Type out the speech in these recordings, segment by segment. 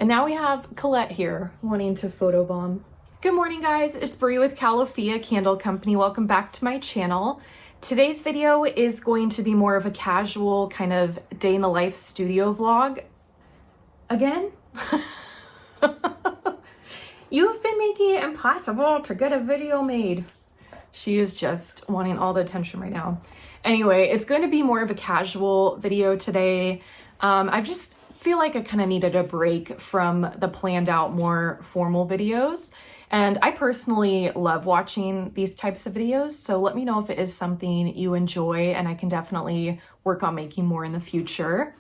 And now we have Colette here wanting to photobomb. Good morning, guys. It's Bree with Calafia Candle Company. Welcome back to my channel. Today's video is going to be more of a casual kind of day in the life studio vlog. Again? You've been making it impossible to get a video made. She is just wanting all the attention right now. Anyway, it's going to be more of a casual video today. I just feel like I kind of needed a break from the planned out more formal videos. And I personally love watching these types of videos. So let me know if it is something you enjoy, and I can definitely work on making more in the future.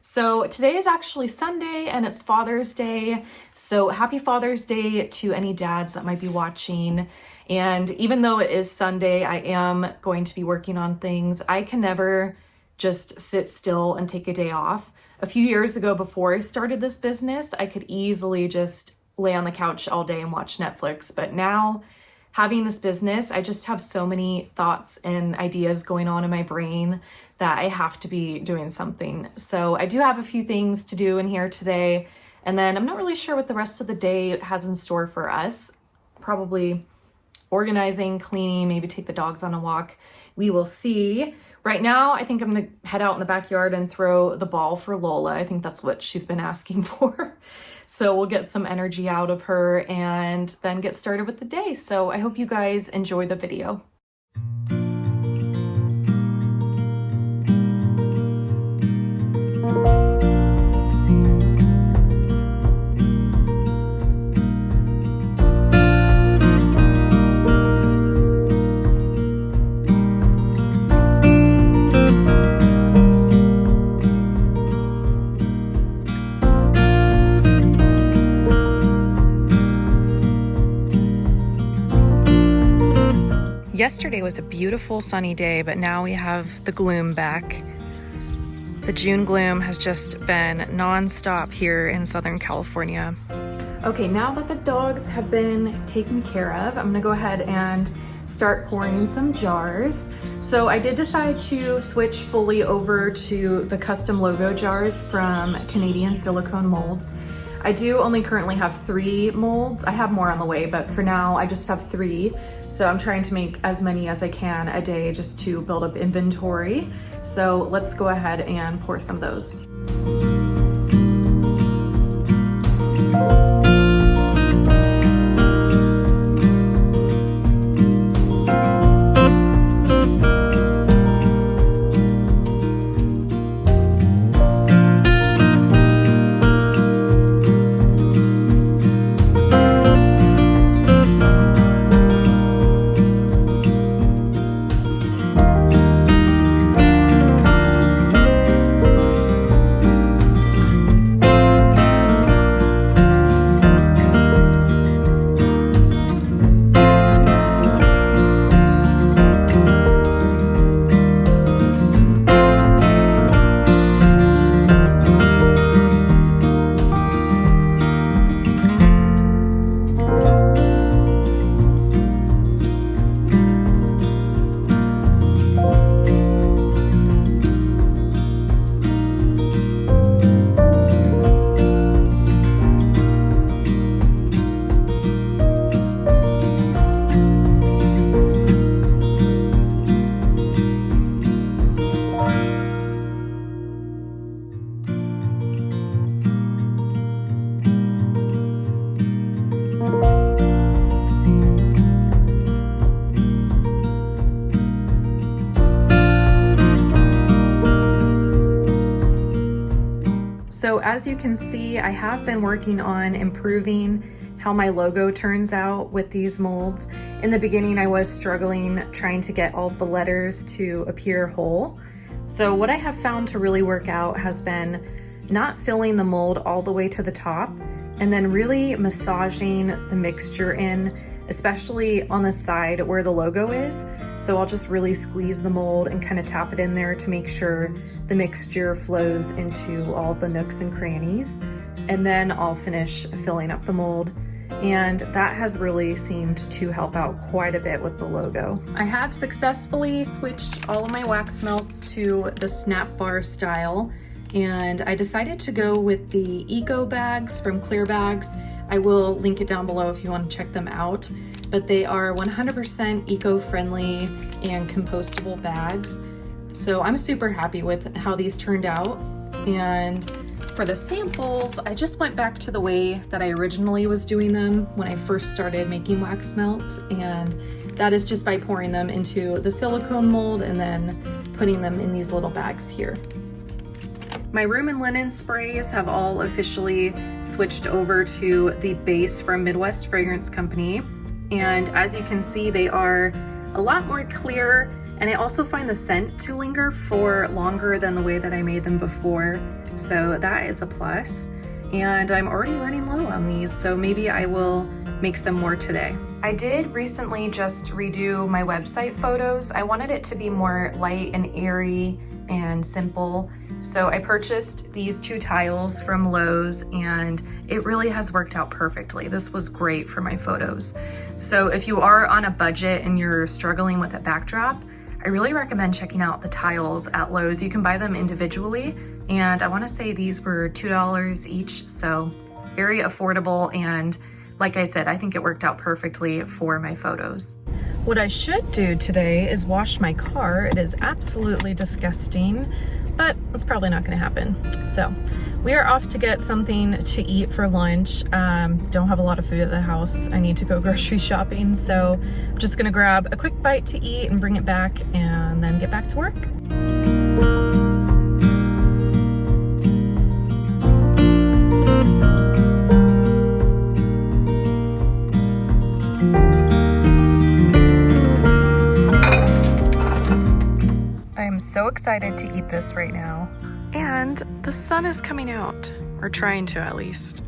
So today is actually Sunday and it's Father's Day. So happy Father's Day to any dads that might be watching. And even though it is Sunday, I am going to be working on things. I can never just sit still and take a day off. A few years ago, before I started this business, I could easily just lay on the couch all day and watch Netflix. But now, having this business, I just have so many thoughts and ideas going on in my brain that I have to be doing something. So I do have a few things to do in here today. And then I'm not really sure what the rest of the day has in store for us. Probably organizing, cleaning, maybe take the dogs on a walk. We will see. Right now, I think I'm gonna head out in the backyard and throw the ball for Lola. I think that's what she's been asking for. So we'll get some energy out of her and then get started with the day. So I hope you guys enjoy the video. Yesterday was a beautiful sunny day, but now we have the gloom back. The June gloom has just been non-stop here in Southern California. Okay, now that the dogs have been taken care of, I'm gonna go ahead and start pouring some jars. So I did decide to switch fully over to the custom logo jars from Canadian Silicone Molds. I do only currently have 3 molds. I have more on the way, but for now I just have 3. So I'm trying to make as many as I can a day just to build up inventory. So let's go ahead and pour some of those. So as you can see, I have been working on improving how my logo turns out with these molds. In the beginning, I was struggling trying to get all of the letters to appear whole. So what I have found to really work out has been not filling the mold all the way to the top and then really massaging the mixture in, especially on the side where the logo is. So I'll just really squeeze the mold and kind of tap it in there to make sure the mixture flows into all the nooks and crannies. And then I'll finish filling up the mold. And that has really seemed to help out quite a bit with the logo. I have successfully switched all of my wax melts to the snap bar style. and I decided to go with the Eco bags from Clear Bags. I will link it down below if you want to check them out, but they are 100% eco-friendly and compostable bags. So I'm super happy with how these turned out. And for the samples, I just went back to the way that I originally was doing them when I first started making wax melts, and that is just by pouring them into the silicone mold and then putting them in these little bags here. My room and linen sprays have all officially switched over to the base from Midwest Fragrance Company. And as you can see, they are a lot more clear, and I also find the scent to linger for longer than the way that I made them before. So that is a plus. And I'm already running low on these, so maybe I will make some more today. I did recently just redo my website photos. I wanted it to be more light and airy and simple. So I purchased these 2 tiles from Lowe's, and it really has worked out perfectly. This was great for my photos. So if you are on a budget and you're struggling with a backdrop, I really recommend checking out the tiles at Lowe's. You can buy them individually, and I want to say these were $2 each, so very affordable, and like I said, I think it worked out perfectly for my photos. What I should do today is wash my car. It is absolutely disgusting, but it's probably not gonna happen. So we are off to get something to eat for lunch. Don't have a lot of food at the house. I need to go grocery shopping. So I'm just gonna grab a quick bite to eat and bring it back and then get back to work. So excited to eat this right now. And the sun is coming out, or trying to at least.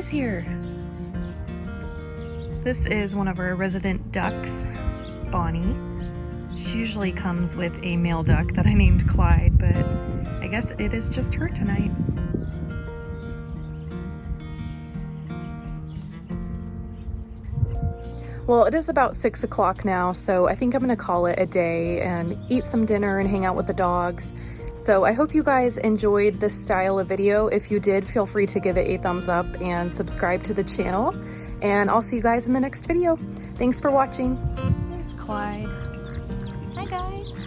is here. This is one of our resident ducks, Bonnie. She usually comes with a male duck that I named Clyde, but I guess it is just her tonight. Well, it is about 6 o'clock now, so I think I'm gonna call it a day and eat some dinner and hang out with the dogs. So I hope you guys enjoyed this style of video. If you did, feel free to give it a thumbs up and subscribe to the channel. And I'll see you guys in the next video. Thanks for watching. There's Clyde. Hi guys.